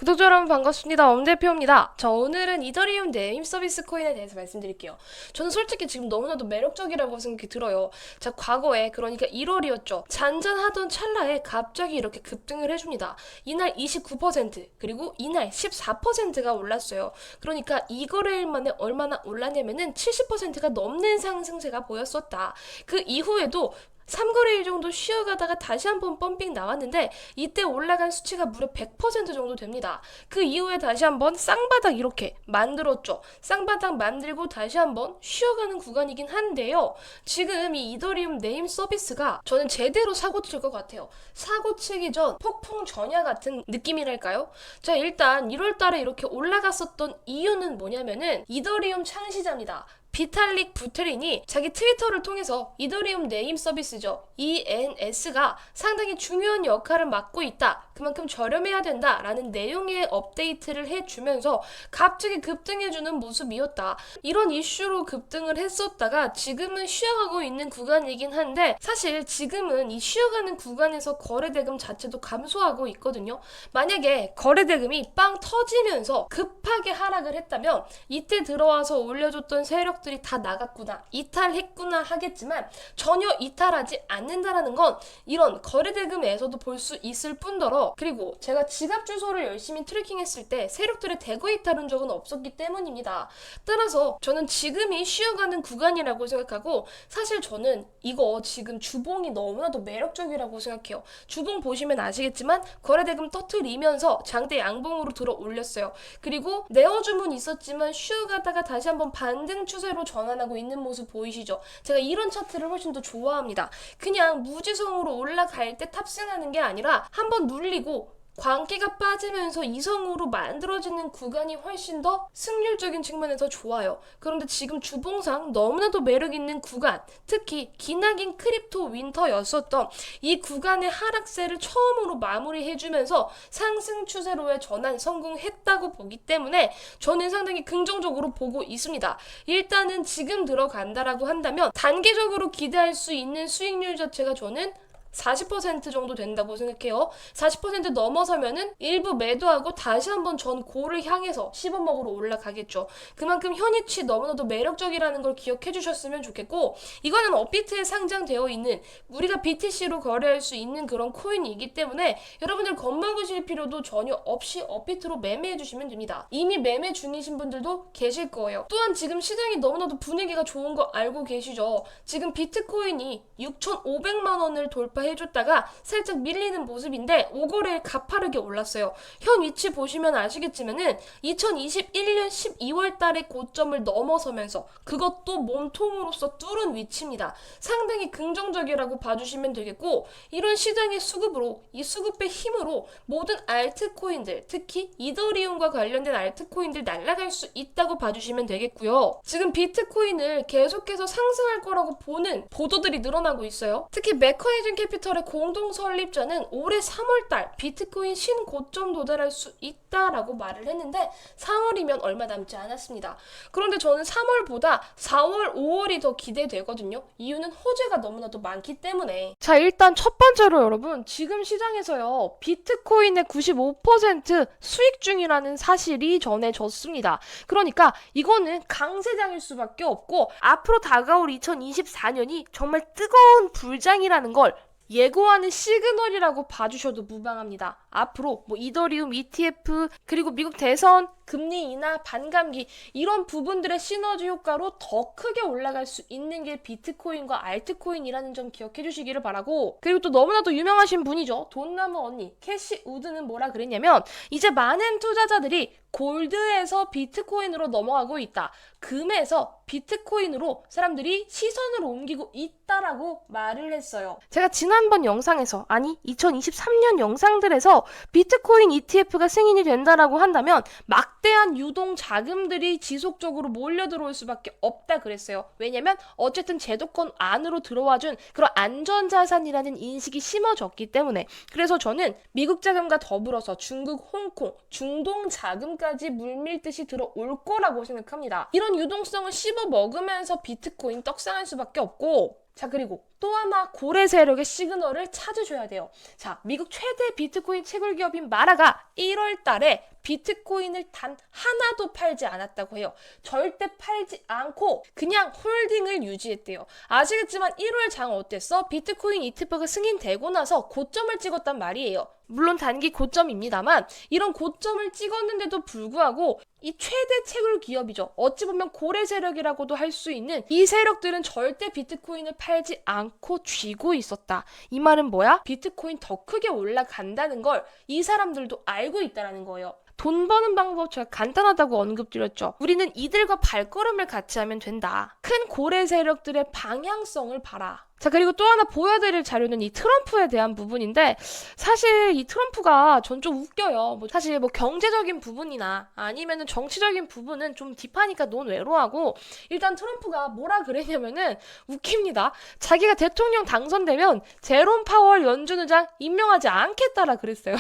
구독자 여러분 반갑습니다. 엄대표입니다. 자, 오늘은 이더리움 네임 서비스 코인에 대해서 말씀드릴게요. 저는 솔직히 지금 너무나도 매력적이라고 생각이 들어요. 자, 과거에 그러니까 1월이었죠. 잔잔하던 찰나에 갑자기 이렇게 급등을 해줍니다. 이날 29% 그리고 이날 14%가 올랐어요. 그러니까 이 거래일 만에 얼마나 올랐냐면은 70%가 넘는 상승세가 보였었다. 그 이후에도 3거래일 정도 쉬어가다가 다시 한번 펌핑 나왔는데 이때 올라간 수치가 무려 100% 정도 됩니다. 그 이후에 다시 한번 쌍바닥 이렇게 만들었죠. 쌍바닥 만들고 다시 한번 쉬어가는 구간이긴 한데요. 지금 이 이더리움 네임 서비스가 저는 제대로 사고 칠 것 같아요. 사고 치기 전 폭풍 전야 같은 느낌이랄까요? 자, 일단 1월달에 이렇게 올라갔었던 이유는 뭐냐면은 이더리움 창시자입니다. 비탈릭 부테린이 자기 트위터를 통해서 이더리움 네임 서비스죠. ENS가 상당히 중요한 역할을 맡고 있다. 그만큼 저렴해야 된다. 라는 내용의 업데이트를 해주면서 갑자기 급등해주는 모습이었다. 이런 이슈로 급등을 했었다가 지금은 쉬어가고 있는 구간이긴 한데 사실 지금은 이 쉬어가는 구간에서 거래대금 자체도 감소하고 있거든요. 만약에 거래대금이 빵 터지면서 급하게 하락을 했다면 이때 들어와서 올려줬던 세력 들이 다 나갔구나, 이탈했구나 하겠지만 전혀 이탈하지 않는다라는 건 이런 거래대금에서도 볼 수 있을 뿐더러, 그리고 제가 지갑 주소를 열심히 트래킹했을 때 세력들의 대거 이탈한 적은 없었기 때문입니다. 따라서 저는 지금이 쉬어가는 구간이라고 생각하고, 사실 저는 이거 지금 주봉이 너무나도 매력적이라고 생각해요. 주봉 보시면 아시겠지만 거래대금 터트리면서 장대 양봉으로 들어 올렸어요. 그리고 네어 주문 있었지만 쉬어가다가 다시 한번 반등 추세로 전환하고 있는 모습 보이시죠? 제가 이런 차트를 훨씬 더 좋아합니다. 그냥 무지성으로 올라갈 때 탑승하는 게 아니라 한번 눌리고 광기가 빠지면서 이성으로 만들어지는 구간이 훨씬 더 승률적인 측면에서 좋아요. 그런데 지금 주봉상 너무나도 매력있는 구간, 특히 기나긴 크립토 윈터였었던 이 구간의 하락세를 처음으로 마무리해주면서 상승 추세로의 전환 성공했다고 보기 때문에 저는 상당히 긍정적으로 보고 있습니다. 일단은 지금 들어간다라고 한다면 단기적으로 기대할 수 있는 수익률 자체가 저는 40% 정도 된다고 생각해요. 40% 넘어서면은 일부 매도하고 다시 한번 전 고를 향해서 씹어먹으러 올라가겠죠. 그만큼 현위치 너무나도 매력적이라는 걸 기억해 주셨으면 좋겠고, 이거는 업비트에 상장되어 있는 우리가 BTC로 거래할 수 있는 그런 코인이기 때문에 여러분들 겁먹으실 필요도 전혀 없이 업비트로 매매해 주시면 됩니다. 이미 매매 중이신 분들도 계실 거예요. 또한 지금 시장이 너무나도 분위기가 좋은 거 알고 계시죠? 지금 비트코인이 6,500만 원을 해줬다가 살짝 밀리는 모습인데 5거래일 가파르게 올랐어요. 현 위치 보시면 아시겠지만은 2021년 12월 달의 고점을 넘어서면서 그것도 몸통으로서 뚫은 위치입니다. 상당히 긍정적이라고 봐주시면 되겠고, 이런 시장의 수급으로, 이 수급의 힘으로 모든 알트코인들, 특히 이더리움과 관련된 알트코인들 날아갈 수 있다고 봐주시면 되겠고요. 지금 비트코인을 계속해서 상승할 거라고 보는 보도들이 늘어나고 있어요. 특히 메커니즘 캐피털의 공동 설립자는 올해 3월달 비트코인 신고점 도달할 수 있다라고 말을 했는데 3월이면 얼마 남지 않았습니다. 그런데 저는 3월보다 4월, 5월이 더 기대되거든요. 이유는 호재가 너무나도 많기 때문에. 자, 일단 첫 번째로 여러분, 지금 시장에서요 비트코인의 95% 수익 중이라는 사실이 전해졌습니다. 그러니까 이거는 강세장일 수밖에 없고, 앞으로 다가올 2024년이 정말 뜨거운 불장이라는 걸 예고하는 시그널이라고 봐주셔도 무방합니다. 앞으로 이더리움 ETF, 그리고 미국 대선, 금리 인하, 반감기, 이런 부분들의 시너지 효과로 더 크게 올라갈 수 있는 게 비트코인과 알트코인이라는 점 기억해 주시기를 바라고, 그리고 또 너무나도 유명하신 분이죠. 돈나무 언니 캐시 우드는 뭐라 그랬냐면, 이제 많은 투자자들이 골드에서 비트코인으로 넘어가고 있다. 금에서 비트코인으로 사람들이 시선을 옮기고 있다라고 말을 했어요. 제가 지난번 영상에서, 아니 2023년 영상들에서 비트코인 ETF가 승인이 된다라고 한다면 막대한 유동 자금들이 지속적으로 몰려들어올 수밖에 없다 그랬어요. 왜냐면 어쨌든 제도권 안으로 들어와준 그런 안전자산이라는 인식이 심어졌기 때문에. 그래서 저는 미국 자금과 더불어서 중국, 홍콩, 중동 자금까지 물밀듯이 들어올 거라고 생각합니다. 이런 유동성을 씹어 먹으면서 비트코인 떡상할 수밖에 없고, 자, 그리고 또 하나 고래 세력의 시그널을 찾으셔야 돼요. 자, 미국 최대 비트코인 채굴 기업인 마라가 1월 달에 비트코인을 단 하나도 팔지 않았다고 해요. 절대 팔지 않고 그냥 홀딩을 유지했대요. 아시겠지만 1월 장 어땠어? 비트코인 ETF가 승인되고 나서 고점을 찍었단 말이에요. 물론 단기 고점입니다만 이런 고점을 찍었는데도 불구하고 이 최대 채굴 기업이죠. 어찌 보면 고래 세력이라고도 할 수 있는 이 세력들은 절대 비트코인을 팔지 않고 쥐고 있었다. 이 말은 뭐야? 비트코인 더 크게 올라간다는 걸 이 사람들도 알고 있다는 거예요. 돈 버는 방법 제가 간단하다고 언급드렸죠. 우리는 이들과 발걸음을 같이 하면 된다. 큰 고래 세력들의 방향성을 봐라. 자, 그리고 또 하나 보여드릴 자료는 이 트럼프에 대한 부분인데 사실 이 트럼프가 전 좀 웃겨요. 사실 경제적인 부분이나 아니면은 정치적인 부분은 좀 딥하니까 논외로하고 일단 트럼프가 뭐라 그랬냐면은 웃깁니다. 자기가 대통령 당선되면 제롬 파월 연준 의장 임명하지 않겠다라 그랬어요.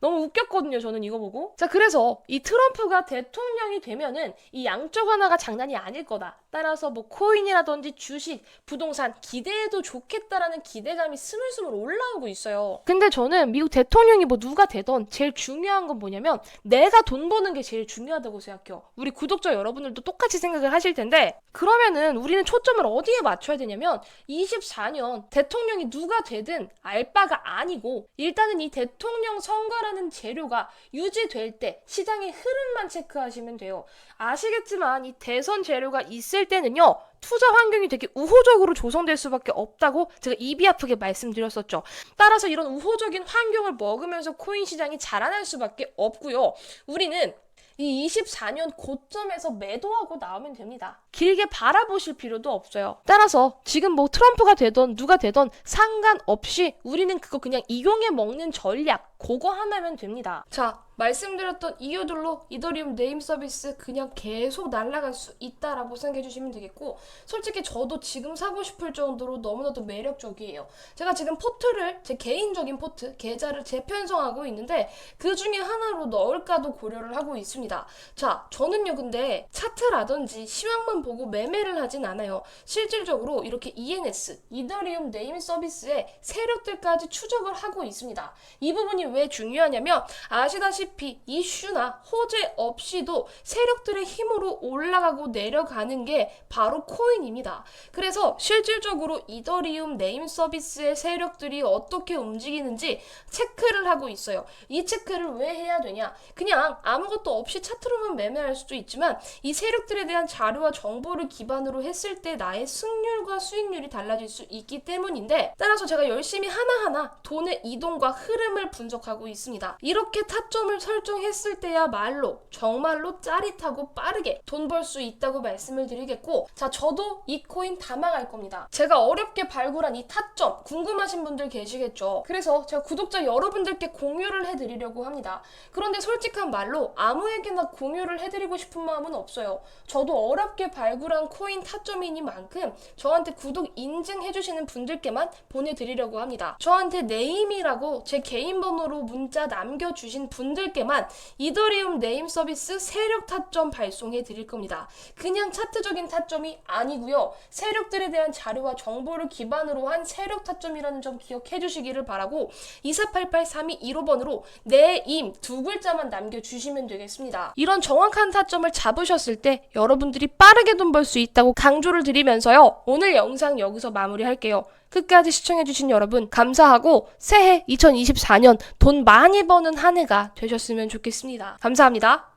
너무 웃겼거든요. 저는 이거 보고. 자, 그래서 이 트럼프가 대통령이 되면은 이 양쪽 하나가 장난이 아닐 거다. 따라서 코인이라든지 주식, 부동산 기대해도 좋겠다라는 기대감이 스물스물 올라오고 있어요. 근데 저는 미국 대통령이 누가 되던 제일 중요한 건 뭐냐면 내가 돈 버는 게 제일 중요하다고 생각해요. 우리 구독자 여러분들도 똑같이 생각을 하실 텐데 그러면은 우리는 초점을 어디에 맞춰야 되냐면 24년 대통령이 누가 되든 알 바가 아니고 일단은 이 대통령 선거라는 재료가 유지될 때 시장의 흐름만 체크하시면 돼요. 아시겠지만 이 대선 재료가 있을 때는요. 투자 환경이 되게 우호적으로 조성될 수밖에 없다고 제가 입이 아프게 말씀드렸었죠. 따라서 이런 우호적인 환경을 먹으면서 코인 시장이 자라날 수밖에 없고요. 우리는 이 24년 고점에서 매도하고 나오면 됩니다. 길게 바라보실 필요도 없어요. 따라서 지금 트럼프가 되던 누가 되던 상관없이 우리는 그거 그냥 이용해 먹는 전략 그거 하나면 됩니다. 자, 말씀드렸던 이유들로 이더리움 네임 서비스 그냥 계속 날아갈 수 있다라고 생각해 주시면 되겠고 솔직히 저도 지금 사고 싶을 정도로 너무나도 매력적이에요. 제가 지금 포트를 제 개인적인 포트 계좌를 재편성하고 있는데 그 중에 하나로 넣을까도 고려를 하고 있습니다. 자, 저는요 근데 차트라든지 시황만 보고 매매를 하진 않아요. 실질적으로 이렇게 ENS 이더리움 네임 서비스의 세력들까지 추적을 하고 있습니다. 이 부분이 왜 중요하냐면 아시다시피 이슈나 호재 없이도 세력들의 힘으로 올라가고 내려가는 게 바로 코인입니다. 그래서 실질적으로 이더리움 네임 서비스의 세력들이 어떻게 움직이는지 체크를 하고 있어요. 이 체크를 왜 해야 되냐? 그냥 아무것도 없이 차트로만 매매할 수도 있지만 이 세력들에 대한 자료와 정보를 기반으로 했을 때 나의 승률과 수익률이 달라질 수 있기 때문인데 따라서 제가 열심히 하나하나 돈의 이동과 흐름을 분석하고 있습니다. 이렇게 타점을 설정했을 때야말로 정말로 짜릿하고 빠르게 돈 벌 수 있다고 말씀을 드리겠고 자, 저도 이 코인 담아갈 겁니다. 제가 어렵게 발굴한 이 타점 궁금하신 분들 계시겠죠? 그래서 제가 구독자 여러분들께 공유를 해드리려고 합니다. 그런데 솔직한 말로 아무에게나 공유를 해드리고 싶은 마음은 없어요. 저도 어렵게 발굴한 코인 타점이니만큼 저한테 구독 인증해주시는 분들께만 보내드리려고 합니다. 저한테 네임이라고 제 개인 번호로 문자 남겨주신 분들께만 이더리움 네임 서비스 세력 타점 발송해 드릴 겁니다. 그냥 차트적인 타점이 아니고요. 세력들에 대한 자료와 정보를 기반으로 한 세력 타점이라는 점 기억해 주시기를 바라고 2488-3215번으로 네임 두 글자만 남겨주시면 되겠습니다. 이런 정확한 타점을 잡으셨을 때 여러분들이 빠르게 돈 벌 수 있다고 강조를 드리면서요. 오늘 영상 여기서 마무리할게요. 끝까지 시청해주신 여러분 감사하고 새해 2024년 돈 많이 버는 한 해가 되셨으면 좋겠습니다. 감사합니다.